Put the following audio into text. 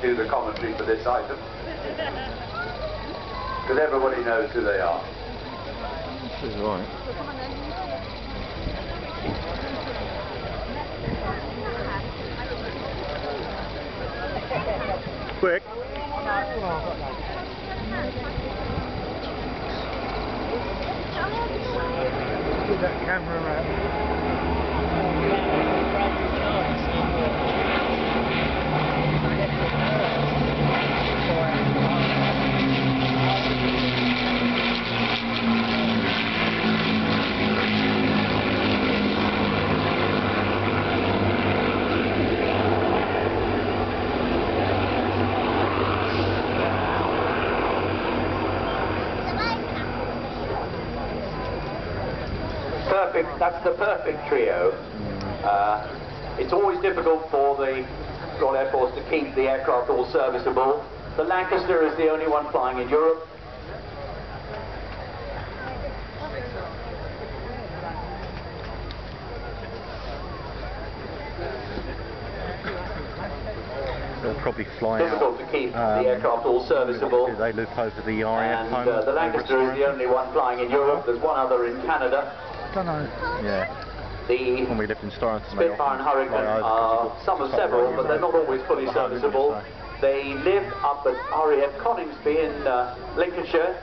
do the commentary for this item. Because everybody knows who they are. This is right. Quick. Get that camera around. That's the perfect trio. It's always difficult for the Royal Air Force to keep the aircraft all serviceable. The Lancaster is the only one flying in Europe. They'll probably fly difficult to keep the aircraft all serviceable. Do they look over the RAF home? The Lancaster is the only one flying in Europe. There's one other in Canada. I don't know. Yeah. When we lived in Stratton, Spitfire and Hurricane are some of several, but they're not always fully serviceable. They live up at RAF Coningsby in Lincolnshire.